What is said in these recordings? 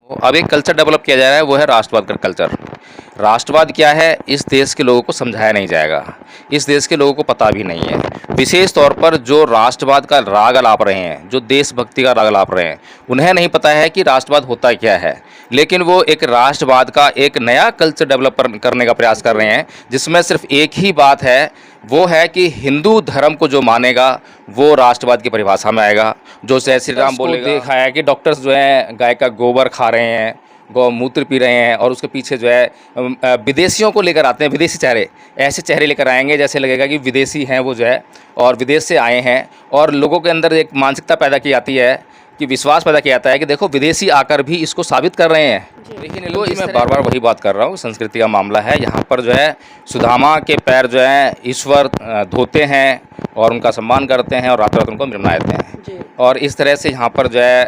अब एक culture develop किया जा रहा है, वो है राष्ट्रवाद का कल्चर। राष्ट्रवाद क्या है, इस देश के लोगों को समझाया नहीं जाएगा, इस देश के लोगों को पता भी नहीं है। विशेष तौर पर जो राष्ट्रवाद का राग अलाप रहे हैं, जो देशभक्ति का राग अलाप रहे हैं, उन्हें नहीं पता है कि राष्ट्रवाद होता क्या है। लेकिन वो एक राष्ट्रवाद का एक नया कल्चर डेवलप करने का प्रयास कर रहे हैं, जिसमें सिर्फ एक ही बात है, वो है कि हिंदू धर्म को जो मानेगा वो राष्ट्रवाद की परिभाषा में आएगा। जो जय श्री राम बोलेगा। देखा है कि डॉक्टर्स जो हैं गाय का गोबर खा रहे हैं, गौमूत्र पी रहे हैं, और उसके पीछे जो है विदेशियों को लेकर आते हैं, विदेशी चेहरे, ऐसे चेहरे लेकर आएंगे जैसे लगेगा कि विदेशी हैं वो जो है, और विदेश से आए हैं। और लोगों के अंदर एक मानसिकता पैदा की जाती है, कि विश्वास पैदा किया जाता है कि देखो विदेशी आकर भी इसको साबित कर रहे हैं। लेकिन तो मैं बार बार वही बात कर रहा हूँ, संस्कृति का मामला है। यहाँ पर जो है सुदामा के पैर जो है ईश्वर धोते हैं और उनका सम्मान करते हैं और रात रात उनको मनाते हैं। और इस तरह से यहाँ पर जो है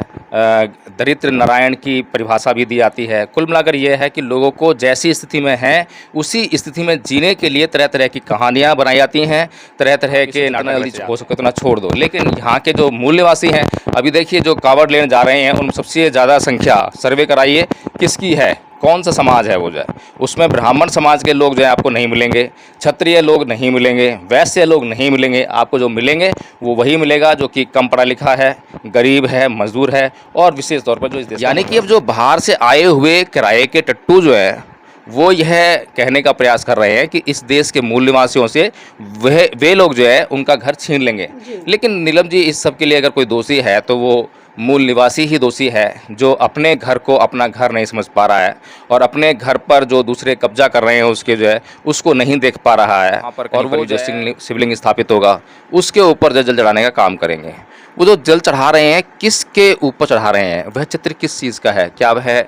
दरिद्र नारायण की परिभाषा भी दी जाती है। कुल मिलाकर ये है कि लोगों को जैसी स्थिति में हैं उसी स्थिति में जीने के लिए तरह तरह की कहानियाँ बनाई जाती हैं, तरह तरह के नाटक हो सके उतना छोड़ दो। लेकिन यहाँ के जो मूल्यवासी हैं, अभी देखिए जो कावड़ लेने जा रहे हैं, उन सबसे ज़्यादा संख्या सर्वे कराइए किसकी है, कौन सा समाज है वो जो है, उसमें ब्राह्मण समाज के लोग जो है आपको नहीं मिलेंगे, क्षत्रिय लोग नहीं मिलेंगे, वैश्य लोग नहीं मिलेंगे। आपको जो मिलेंगे वो वही मिलेगा जो कि कम पढ़ा लिखा है, गरीब है, मजदूर है, और विशेष तौर पर जो इस देश, यानी कि अब जो बाहर से आए हुए किराए के टट्टू जो है वो यह कहने का प्रयास कर रहे हैं कि इस देश के मूल निवासियों से वे लोग जो है उनका घर छीन लेंगे। लेकिन नीलम जी, इस सब के लिए अगर कोई दोषी है तो वो मूल निवासी ही दोषी है, जो अपने घर को अपना घर नहीं समझ पा रहा है और अपने घर पर जो दूसरे कब्जा कर रहे हैं उसके जो है उसको नहीं देख पा रहा है। और वो जो शिवलिंग स्थापित होगा उसके ऊपर जल चढ़ाने का काम करेंगे। वो जो जल चढ़ा रहे हैं, किसके ऊपर चढ़ा रहे हैं, वह चित्र किस चीज़ का है? क्या वह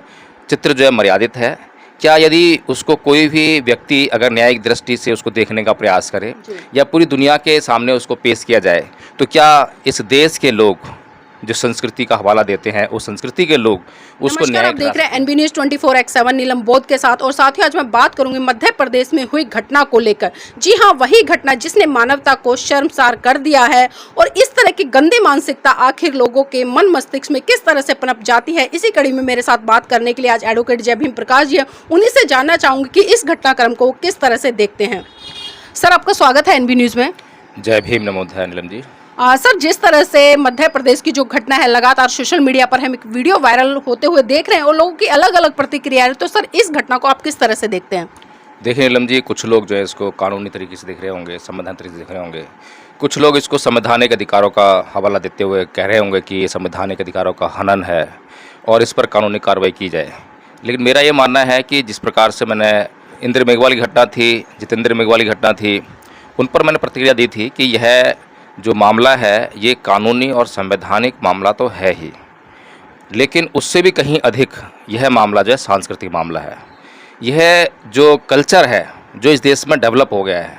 चित्र जो है मर्यादित है? क्या यदि उसको कोई भी व्यक्ति अगर न्यायिक दृष्टि से उसको देखने का प्रयास करे या पूरी दुनिया के सामने उसको पेश किया जाए, तो क्या इस देश के लोग जो संस्कृति का हवाला देते हैं, उस संस्कृति के लोग उसको न्याय? आप देख रहे हैं एनबी न्यूज़ 24/7 नीलम बोध के साथ, और साथ ही आज मैं बात करूंगी मध्य प्रदेश में हुई घटना को लेकर। जी हां, वही घटना जिसने मानवता को शर्मसार कर दिया है, और इस तरह की गंदी मानसिकता आखिर लोगों के मन मस्तिष्क में किस तरह से पनप जाती है। इसी कड़ी में मेरे साथ बात करने के लिए आज एडवोकेट जय भीम प्रकाश जी हैं। उन्हीं से जानना चाहूंगी कि इस घटनाक्रम को किस तरह से देखते हैं। सर, आपका स्वागत है एनबी न्यूज़ में। जय भीम, नमोदय नीलम जी। सर, जिस तरह से मध्य प्रदेश की जो घटना है, लगातार सोशल मीडिया पर हम एक वीडियो वायरल होते हुए देख रहे हैं और लोगों की अलग अलग प्रतिक्रिया है, तो सर इस घटना को आप किस तरह से देखते हैं? देखिए नीलम जी, कुछ लोग जो है इसको कानूनी तरीके से देख रहे होंगे, संवैधानिक तरीके से देख रहे होंगे। कुछ लोग इसको संवैधानिक अधिकारों का हवाला देते हुए कह रहे होंगे कि ये संवैधानिक अधिकारों का हनन है और इस पर कानूनी कार्रवाई की जाए। लेकिन मेरा ये मानना है कि जिस प्रकार से मैंने इंद्र मेघवाल की घटना थी, जितेंद्र मेघवाल की घटना थी, उन पर मैंने प्रतिक्रिया दी थी कि यह जो मामला है ये कानूनी और संवैधानिक मामला तो है ही, लेकिन उससे भी कहीं अधिक यह मामला जो है सांस्कृतिक मामला है। यह जो कल्चर है जो इस देश में डेवलप हो गया है,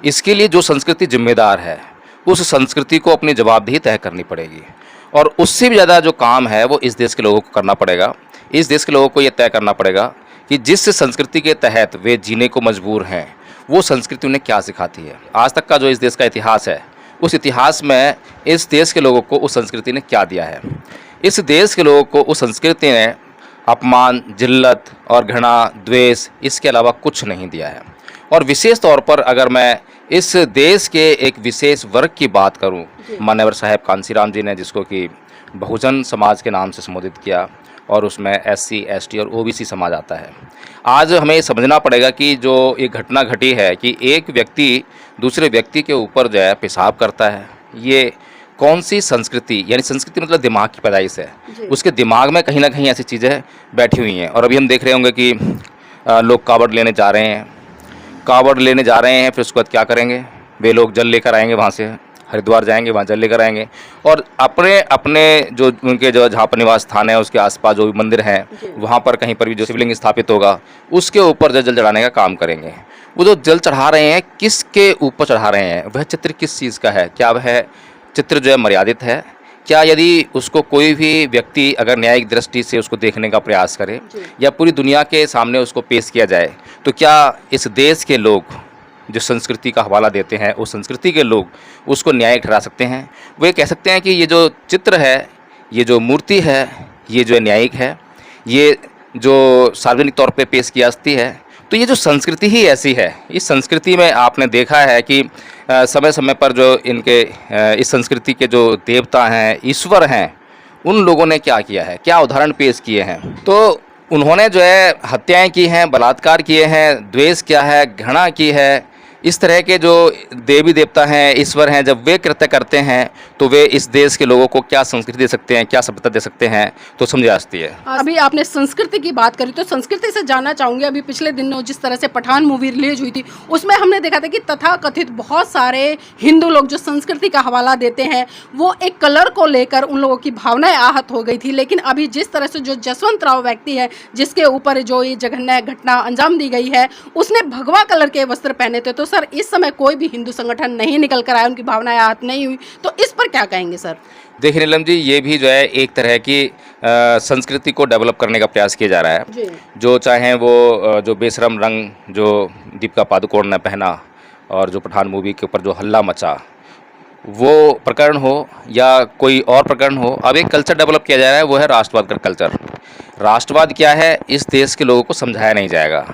इसके लिए जो संस्कृति जिम्मेदार है उस संस्कृति को अपनी जवाबदेही तय करनी पड़ेगी, और उससे भी ज़्यादा जो काम है वो इस देश के लोगों को करना पड़ेगा। इस देश के लोगों को ये तय करना पड़ेगा कि जिस संस्कृति के तहत वे जीने को मजबूर हैं वो संस्कृति उन्हें क्या सिखाती है। आज तक का जो इस देश का इतिहास है, उस इतिहास में इस देश के लोगों को उस संस्कृति ने क्या दिया है। इस देश के लोगों को उस संस्कृति ने अपमान, जिल्लत और घृणा, द्वेष, इसके अलावा कुछ नहीं दिया है। और विशेष तौर पर अगर मैं इस देश के एक विशेष वर्ग की बात करूं, मान्यवर साहब कांसीराम जी ने जिसको कि बहुजन समाज के नाम से संबोधित किया, और उसमें SC, ST और OBC समाज आता है। आज हमें ये समझना पड़ेगा कि जो ये घटना घटी है कि एक व्यक्ति दूसरे व्यक्ति के ऊपर जो है पेशाब करता है, ये कौन सी संस्कृति, यानी संस्कृति मतलब दिमाग की पैदाइश है, उसके दिमाग में कहीं ना कहीं ऐसी चीज़ें बैठी हुई हैं। और अभी हम देख रहे होंगे कि लोग कावड़ लेने जा रहे हैं, फिर उसके बाद क्या करेंगे, वे लोग जल लेकर आएंगे, वहाँ से हरिद्वार जाएंगे, वहाँ जल लेकर आएंगे, और अपने अपने जो उनके जो जहाँ पर निवास स्थान है उसके आसपास जो भी मंदिर हैं वहाँ पर कहीं पर भी जो शिवलिंग स्थापित होगा उसके ऊपर जल चढ़ाने का काम करेंगे। वो जो जल चढ़ा रहे हैं, किसके ऊपर चढ़ा रहे हैं, वह चित्र किस चीज़ का है? क्या वह चित्र जो है मर्यादित है? क्या यदि उसको कोई भी व्यक्ति अगर न्यायिक दृष्टि से उसको देखने का प्रयास करे या पूरी दुनिया के सामने उसको पेश किया जाए, तो क्या इस देश के लोग जो संस्कृति का हवाला देते हैं, उस संस्कृति के लोग उसको न्यायिक ठहरा सकते हैं? वो ये कह सकते हैं कि ये जो चित्र है, ये जो मूर्ति है, ये जो न्यायिक है, ये जो सार्वजनिक तौर पे पेश की जाती है। तो ये जो संस्कृति ही ऐसी है, इस संस्कृति में आपने देखा है कि समय समय पर जो इनके इस संस्कृति के जो देवता हैं, ईश्वर हैं, उन लोगों ने क्या किया है, क्या उदाहरण पेश किए हैं। तो उन्होंने जो है हत्याएं की हैं, बलात्कार किए हैं, द्वेष किया है, घृणा की है। इस तरह के जो देवी देवता हैं, ईश्वर हैं, जब वे कृत्य करते हैं तो वे इस देश के लोगों को क्या संस्कृति दे सकते हैं, क्या सभ्यता दे सकते हैं, तो समझ आती है। अभी आपने संस्कृति की बात करी तो संस्कृति से जानना चाहूंगी, अभी पिछले दिनों जिस तरह से पठान मूवी रिलीज हुई थी उसमें हमने देखा था कि तथाकथित बहुत सारे हिंदू लोग जो संस्कृति का हवाला देते हैं वो एक कलर को लेकर उन लोगों की भावनाएं आहत हो गई थी। लेकिन अभी जिस तरह से जो जसवंत राव व्यक्ति है जिसके ऊपर जो ये जघन्य घटना अंजाम दी गई है, उसने भगवा कलर के वस्त्र पहने थे। तो सर इस समय कोई भी हिंदू संगठन नहीं निकल कर आया, उनकी भावनाएं आहत नहीं हुई, तो इस पर क्या कहेंगे सर? देखिए नीलम जी, ये भी जो है एक तरह की संस्कृति को डेवलप करने का प्रयास किया जा रहा है जी। जो चाहे वो जो बेशरम रंग जो दीपिका पादुकोण ने पहना और जो पठान मूवी के ऊपर जो हल्ला मचा, वो प्रकरण हो या कोई और प्रकरण हो, अब एक कल्चर डेवलप किया जा रहा है, वो है राष्ट्रवाद का कल्चर। राष्ट्रवाद क्या है, इस देश के लोगों को समझाया नहीं जाएगा,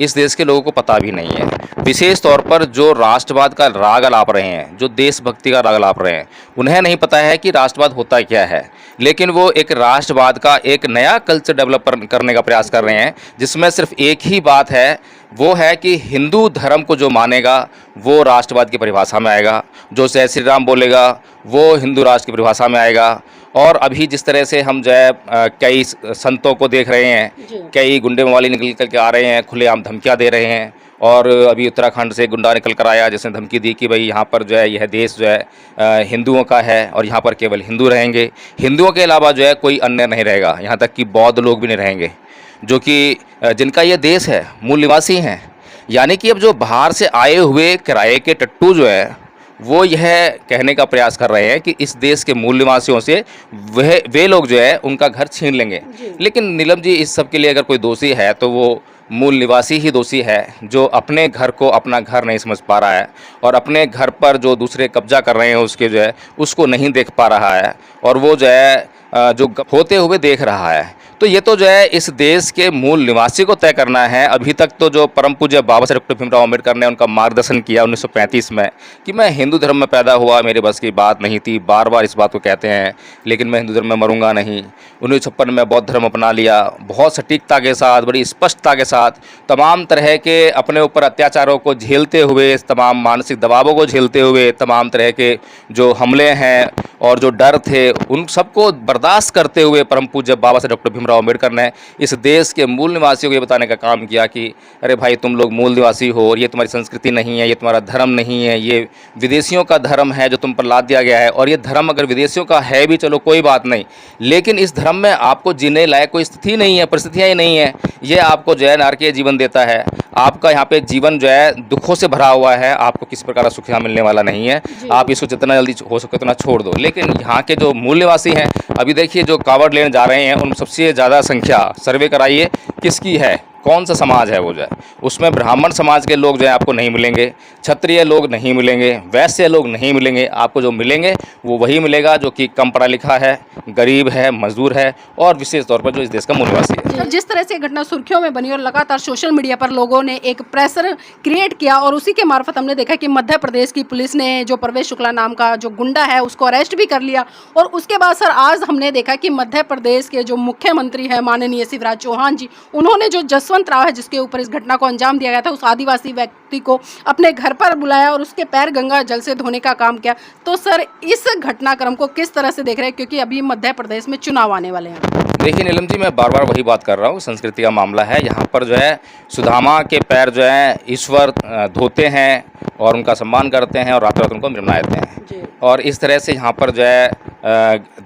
इस देश के लोगों को पता भी नहीं है। विशेष तौर पर जो राष्ट्रवाद का राग अलाप रहे हैं, जो देशभक्ति का राग अलाप रहे हैं, उन्हें नहीं पता है कि राष्ट्रवाद होता क्या है। लेकिन वो एक राष्ट्रवाद का एक नया कल्चर डेवलप करने का प्रयास कर रहे हैं, जिसमें सिर्फ एक ही बात है, वो है कि हिंदू धर्म को जो मानेगा वो राष्ट्रवाद की परिभाषा में आएगा, जो जय श्री राम बोलेगा वो हिंदू राष्ट्र की परिभाषा में आएगा। और अभी जिस तरह से हम जो है कई संतों को देख रहे हैं, कई गुंडे मवाली निकल कर के आ रहे हैं, खुलेआम धमकियां दे रहे हैं। और अभी उत्तराखंड से गुंडा निकल कर आया जिसने धमकी दी कि भाई यहाँ पर जो है यह देश जो है हिंदुओं का है और यहाँ पर केवल हिंदू रहेंगे, हिंदुओं के अलावा जो है कोई अन्य नहीं रहेगा, यहाँ तक कि बौद्ध लोग भी नहीं रहेंगे, जो कि जिनका ये देश है, मूल निवासी हैं। यानी कि अब जो बाहर से आए हुए किराए के टट्टू जो है वो यह कहने का प्रयास कर रहे हैं कि इस देश के मूल निवासियों से वे लोग जो है उनका घर छीन लेंगे। लेकिन नीलम जी, इस सब के लिए अगर कोई दोषी है तो वो मूल निवासी ही दोषी है, जो अपने घर को अपना घर नहीं समझ पा रहा है और अपने घर पर जो दूसरे कब्जा कर रहे हैं उसके जो है उसको नहीं देख पा रहा है, और वो जो है जो होते हुए देख रहा है। तो ये तो जो है इस देश के मूल निवासी को तय करना है। अभी तक तो जो परम पूज्य बाबा साहेब डॉक्टर भीमराव अम्बेडकर ने उनका मार्गदर्शन किया 1935 में कि मैं हिंदू धर्म में पैदा हुआ, मेरे बस की बात नहीं थी, बार बार इस बात को कहते हैं, लेकिन मैं हिंदू धर्म में मरूंगा नहीं। 1956 में बौद्ध धर्म अपना लिया, बहुत सटीकता के साथ, बड़ी स्पष्टता के साथ, तमाम तरह के अपने ऊपर अत्याचारों को झेलते हुए, तमाम मानसिक दबावों को झेलते हुए, तमाम तरह के जो हमले हैं और जो डर थे उन सबको बर्दाश्त करते हुए परम पूज्य बाबा साहेब डॉक्टर भीमराव अम्बेडकर ने इस देश के मूल निवासियों को ये बताने का काम किया कि अरे भाई, तुम लोग मूल निवासी हो और ये तुम्हारी संस्कृति नहीं है, ये तुम्हारा धर्म नहीं है, ये विदेशियों का धर्म है जो तुम पर लाद दिया गया है। और ये धर्म अगर विदेशियों का है भी चलो कोई बात नहीं, लेकिन इस धर्म में आपको जीने लायक कोई स्थिति नहीं है, परिस्थितियाँ ही नहीं है। ये आपको जो है नारकीय जीवन देता है, आपका यहाँ पे जीवन जो है दुखों से भरा हुआ है, आपको किसी प्रकार का सुख यहाँ मिलने वाला नहीं है। आप इसको जितना जल्दी हो सके उतना छोड़ दो। लेकिन यहाँ के जो मूल निवासी हैं, अभी देखिए जो कावड़ लेने जा रहे हैं, उन सबसे ज़्यादा संख्या सर्वे कराइए किसकी है, कौन सा समाज है वो जो है, उसमें ब्राह्मण समाज के लोग जो है आपको नहीं मिलेंगे, क्षत्रिय लोग नहीं मिलेंगे, वैश्य लोग नहीं मिलेंगे। आपको जो मिलेंगे वो वही मिलेगा जो कि कम पढ़ा लिखा है, गरीब है, मजदूर है और विशेष तौर पर जो इस देश का मूल निवासी है। जिस तरह से घटना सुर्खियों में बनी और लगातार सोशल मीडिया पर लोगों ने एक प्रेशर क्रिएट किया और उसी के मार्फत हमने देखा कि मध्य प्रदेश की पुलिस ने जो परवेश शुक्ला नाम का जो गुंडा है उसको अरेस्ट भी कर लिया। और उसके बाद सर आज हमने देखा कि मध्य प्रदेश के जो मुख्यमंत्री हैं माननीय शिवराज चौहान जी, उन्होंने जो जसवंत राव है जिसके ऊपर इस घटना को अंजाम दिया गया था, उस आदिवासी व्यक्ति को अपने घर पर बुलाया और उसके पैर गंगा जल से धोने का काम किया। तो सर इस घटनाक्रम को किस तरह से देख रहे हैं, क्योंकि अभी मध्य प्रदेश में चुनाव आने वाले हैं? देखिए नीलम जी, मैं बार बार वही बात कर रहा हूँ, संस्कृति का मामला है। यहाँ पर जो है सुदामा के पैर जो है ईश्वर धोते हैं और उनका सम्मान करते हैं और रात रात उनको मनाते हैं। और इस तरह से यहाँ पर जो है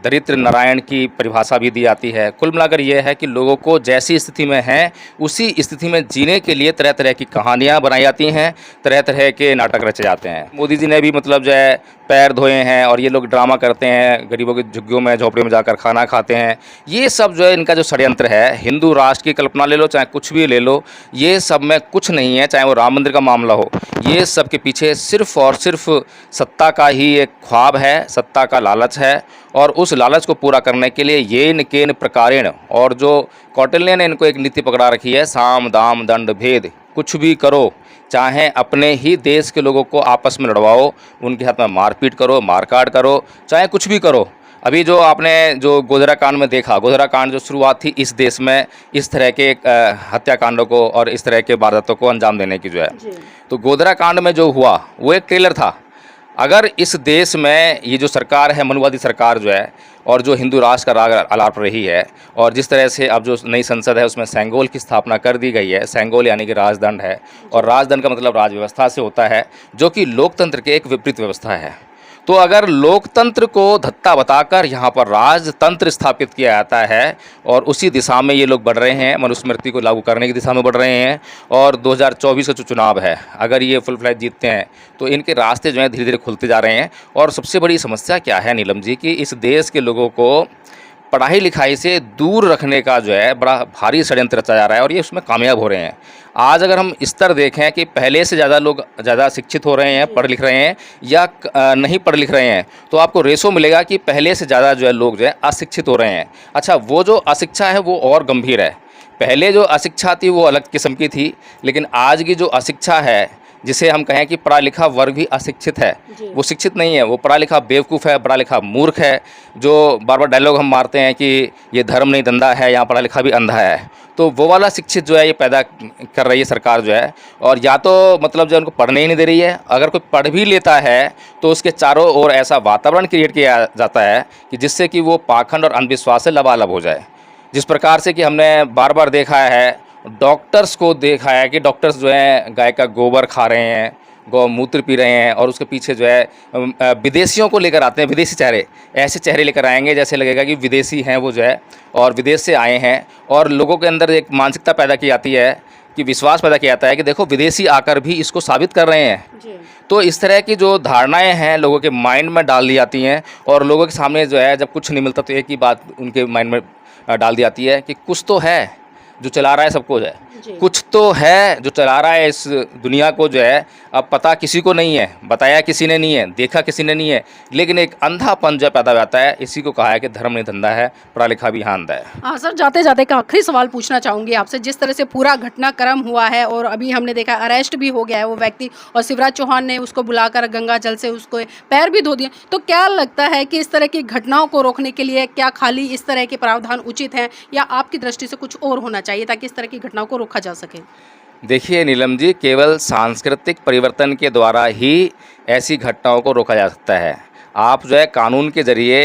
दरिद्र नारायण की परिभाषा भी दी जाती है। कुल मिलाकर ये है कि लोगों को जैसी स्थिति में हैं उसी स्थिति में जीने के लिए तरह तरह की कहानियाँ बनाई जाती हैं, तरह तरह के नाटक रचे जाते हैं। मोदी जी ने भी मतलब जो है पैर धोए हैं और ये लोग ड्रामा करते हैं, गरीबों की झुग्गियों में झोपड़ियों में जाकर खाना खाते हैं। ये सब जो है इनका जो षड्यंत्र है, हिंदू राष्ट्र की कल्पना ले लो चाहे कुछ भी ले लो, ये सब में कुछ नहीं है। चाहे वो राम मंदिर का मामला हो, ये सब सबके पीछे सिर्फ और सिर्फ सत्ता का ही एक ख्वाब है, सत्ता का लालच है, और उस लालच को पूरा करने के लिए येन केन प्रकारेण, और जो कौटिल्य ने इनको एक नीति पकड़ा रखी है, साम दाम दंड भेद, कुछ भी करो, चाहे अपने ही देश के लोगों को आपस में लड़वाओ, उनके हाथ में मारपीट करो, मारकाट करो, चाहे कुछ भी करो। अभी जो आपने जो गोधरा कांड में देखा, गोधरा कांड जो शुरुआत थी इस देश में इस तरह के हत्याकांडों को और इस तरह के वारदातों को अंजाम देने की जो है, तो गोधरा कांड में जो हुआ वो एक ट्रेलर था। अगर इस देश में ये जो सरकार है, मनुवादी सरकार जो है, और जो हिंदू राष्ट्र का राग आलाप रही है, और जिस तरह से अब जो नई संसद है उसमें सेंगोल की स्थापना कर दी गई है, सेंगोल यानी कि राजदंड है, और राजदंड का मतलब राजव्यवस्था से होता है, जो कि लोकतंत्र के एक विपरीत व्यवस्था है। तो अगर लोकतंत्र को धत्ता बताकर यहाँ पर राजतंत्र स्थापित किया जाता है, और उसी दिशा में ये लोग बढ़ रहे हैं, मनुस्मृति को लागू करने की दिशा में बढ़ रहे हैं, और 2024 का जो चुनाव है, अगर ये फुल फ्लैश जीतते हैं तो इनके रास्ते जो हैं धीरे धीरे खुलते जा रहे हैं। और सबसे बड़ी समस्या क्या है नीलम जी, कि इस देश के लोगों को पढ़ाई लिखाई से दूर रखने का जो है बड़ा भारी षड्यंत्र रचा जा रहा है, और ये उसमें कामयाब हो रहे हैं। आज अगर हम स्तर देखें कि पहले से ज़्यादा लोग ज़्यादा शिक्षित हो रहे हैं, पढ़ लिख रहे हैं, या नहीं पढ़ लिख रहे हैं, तो आपको रेशो मिलेगा कि पहले से ज़्यादा जो है लोग जो है अशिक्षित हो रहे हैं। अच्छा, वो जो अशिक्षा है वो और गंभीर है। पहले जो अशिक्षा थी वो अलग किस्म की थी, लेकिन आज की जो अशिक्षा है, जिसे हम कहें कि पढ़ा लिखा वर्ग भी अशिक्षित है, वो शिक्षित नहीं है, वो पढ़ा लिखा बेवकूफ़ है, पढ़ा लिखा मूर्ख है। जो बार बार डायलॉग हम मारते हैं कि ये धर्म नहीं धंधा है, यहाँ पढ़ा लिखा भी अंधा है, तो वो वाला शिक्षित जो है ये पैदा कर रही है सरकार जो है। और या तो मतलब जो उनको पढ़ने ही नहीं दे रही है, अगर कोई पढ़ भी लेता है तो उसके चारों ओर ऐसा वातावरण क्रिएट किया जाता है कि जिससे कि वो पाखंड और अंधविश्वास से लबालब हो जाए। जिस प्रकार से कि हमने बार बार देखा है, डॉक्टर्स को देखा है कि डॉक्टर्स जो हैं गाय का गोबर खा रहे हैं, गौमूत्र पी रहे हैं, और उसके पीछे जो है विदेशियों को लेकर आते हैं, विदेशी चेहरे, ऐसे चेहरे लेकर आएंगे जैसे लगेगा कि विदेशी हैं वो जो है, और विदेश से आए हैं, और लोगों के अंदर एक मानसिकता पैदा की जाती है, कि विश्वास पैदा किया जाता है कि देखो विदेशी आकर भी इसको साबित कर रहे हैं। तो इस तरह की जो धारणाएं हैं लोगों के माइंड में डाल दी जाती हैं, और लोगों के सामने जो है जब कुछ नहीं मिलता तो एक ही बात उनके माइंड में डाल दी जाती है कि कुछ तो है जो चला रहा है सबको, जो है कुछ तो है जो चला रहा है इस दुनिया को, जो है अब पता किसी को नहीं है, बताया किसी ने नहीं है, देखा किसी ने नहीं है, लेकिन एक अंधापन जो पैदा हो जाता है। इसी को कहा है कि धर्म नहीं धंधा है, पढ़ा लिखा भी हाँ अंधा है। हाँ सर, जाते जाते का आखिरी सवाल पूछना चाहूँगी आपसे। जिस तरह से पूरा घटनाक्रम हुआ है, और अभी हमने देखा अरेस्ट भी हो गया है वो व्यक्ति, और शिवराज चौहान ने उसको बुलाकर गंगा जल से उसको पैर भी धो दिए, तो क्या लगता है कि इस तरह की घटनाओं को रोकने के लिए क्या खाली इस तरह के प्रावधान उचित हैं, या आपकी दृष्टि से कुछ और होना चाहिए ताकि इस तरह की घटनाओं को रोका जा सके? देखिए नीलम जी, केवल सांस्कृतिक परिवर्तन के द्वारा ही ऐसी घटनाओं को रोका जा सकता है। आप जो है कानून के ज़रिए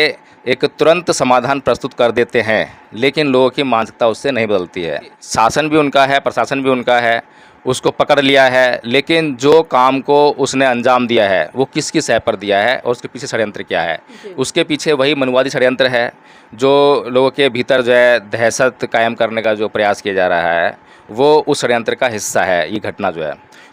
एक तुरंत समाधान प्रस्तुत कर देते हैं, लेकिन लोगों की मानसिकता उससे नहीं बदलती है। शासन भी उनका है, प्रशासन भी उनका है, उसको पकड़ लिया है, लेकिन जो काम को उसने अंजाम दिया है वो किसकी सह पर दिया है, और उसके पीछे षड्यंत्र क्या है। उसके पीछे वही मनुवादी षड्यंत्र है, जो लोगों के भीतर जो है दहशत कायम करने का जो प्रयास किया जा रहा है, वो उस षड्यंत्र का हिस्सा है ये घटना जो है।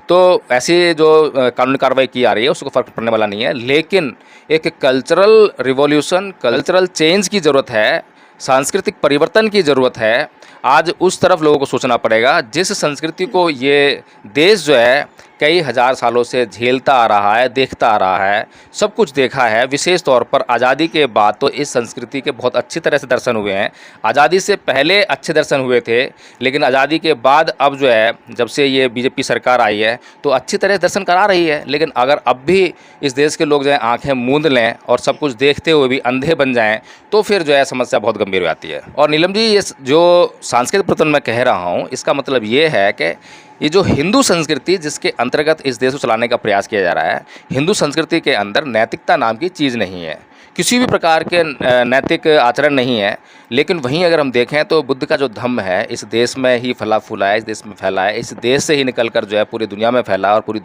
तो ऐसी जो कानूनी कार्रवाई की जा रही है उसको फ़र्क पड़ने वाला नहीं है, लेकिन एक कल्चरल रिवॉल्यूशन, कल्चरल चेंज की ज़रूरत है, सांस्कृतिक परिवर्तन की ज़रूरत है। आज उस तरफ लोगों को सोचना पड़ेगा, जिस संस्कृति को ये देश जो है कई हज़ार सालों से झेलता आ रहा है, देखता आ रहा है, सब कुछ देखा है। विशेष तौर पर आज़ादी के बाद तो इस संस्कृति के बहुत अच्छी तरह से दर्शन हुए हैं। आज़ादी से पहले अच्छे दर्शन हुए थे, लेकिन आज़ादी के बाद अब जो है जब से ये बीजेपी सरकार आई है तो अच्छी तरह से दर्शन करा रही है। लेकिन अगर अब भी इस देश के लोग जो है आँखें मूंद लें और सब कुछ देखते हुए भी अंधे बन जाएँ, तो फिर जो है समस्या बहुत गंभीर हो जाती है। और नीलम जी, ये जो सांस्कृतिक परिवर्तन मैं कह रहा हूँ, इसका मतलब ये है कि ये जो हिंदू संस्कृति जिसके अंतर्गत इस देश को चलाने का प्रयास किया जा रहा है, हिंदू संस्कृति के अंदर नैतिकता नाम की चीज़ नहीं है, किसी भी प्रकार के नैतिक आचरण नहीं है। लेकिन वहीं अगर हम देखें तो बुद्ध का जो धम्म है इस देश में ही फला फूला है, इस देश में फैला है, इस देश से ही निकलकर जो है पूरी दुनिया में फैला, और पूरी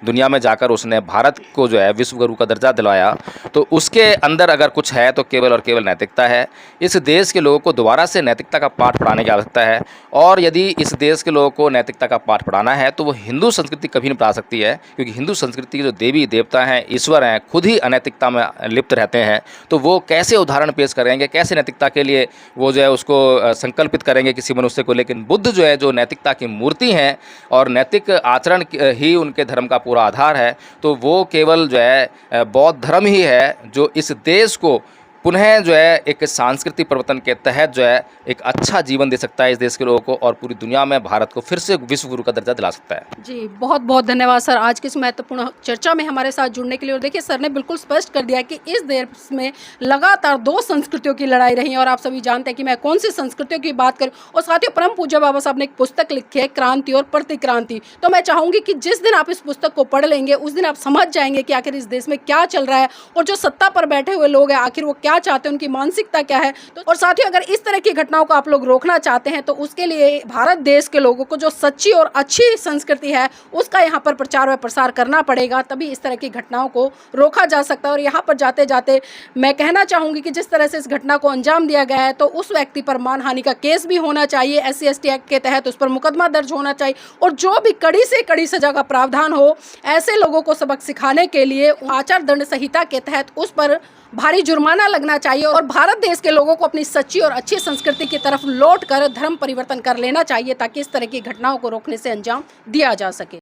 दुनिया में जाकर उसने भारत को जो है विश्व गुरु का दर्जा दिलवाया। तो उसके अंदर अगर कुछ है तो केवल और केवल नैतिकता है। इस देश के लोगों को दोबारा से नैतिकता का पाठ पढ़ाने की आवश्यकता है, और यदि इस देश के लोगों को नैतिकता का पाठ पढ़ाना है तो वो हिंदू संस्कृति कभी नहीं पढ़ा सकती है, क्योंकि हिंदू संस्कृति के जो देवी देवता हैं, ईश्वर हैं, खुद ही अनैतिकता में लिप्त रहते हैं बैठे हैं, तो वो कैसे उदाहरण पेश करेंगे, कैसे नैतिकता के लिए वो जो है उसको संकल्पित करेंगे किसी मनुष्य को। लेकिन बुद्ध जो है जो नैतिकता की मूर्ति हैं और नैतिक आचरण ही उनके धर्म का पूरा आधार है, तो वो केवल जो है बौद्ध धर्म ही है जो इस देश को पुनः जो है एक सांस्कृतिक परिवर्तन के तहत जो है एक अच्छा जीवन दे सकता है इस देश के लोगों को, और पूरी दुनिया में भारत को फिर से विश्व गुरु का दर्जा दिला सकता है। जी, बहुत बहुत धन्यवाद सर आज की इस महत्वपूर्ण चर्चा में हमारे साथ जुड़ने के लिए। और देखिए सर ने बिल्कुल स्पष्ट कर दिया कि इस देश में लगातार 2 संस्कृतियों की लड़ाई रही है, और आप सभी जानते हैं कि मैं कौन सी संस्कृतियों की बात करूं। और साथियों, परम पूज्य बाबा साहब ने एक पुस्तक लिखी है, क्रांति और प्रतिक्रांति। तो मैं चाहूंगी कि जिस दिन आप इस पुस्तक को पढ़ लेंगे उस दिन आप समझ जाएंगे कि आखिर इस देश में क्या चल रहा है, और जो सत्ता पर बैठे हुए लोग हैं आखिर वो क्या चाहते हैं, उनकी मानसिकता क्या है। तो और साथियों, अगर इस तरह की घटनाओं को आप लोग रोकना चाहते हैं तो उसके लिए भारत देश के लोगों को जो सच्ची और अच्छी संस्कृति है उसका यहाँ पर प्रचार व प्रसार करना पड़ेगा, तभी इस तरह की घटनाओं को रोका जा सकता है। और यहाँ पर जाते जाते मैं कहना चाहूँगी कि जिस तरह से इस घटना को अंजाम दिया गया है तो उस व्यक्ति पर मानहानि का केस भी होना चाहिए, SC/ST एक्ट के तहत उस पर मुकदमा दर्ज होना चाहिए, और जो भी कड़ी से कड़ी सजा का प्रावधान हो, ऐसे लोगों को सबक सिखाने के लिए आचार दंड संहिता के तहत उस पर भारी जुर्माना लगना चाहिए, और भारत देश के लोगों को अपनी सच्ची और अच्छी संस्कृति की तरफ लौट कर धर्म परिवर्तन कर लेना चाहिए, ताकि इस तरह की घटनाओं को रोकने से अंजाम दिया जा सके।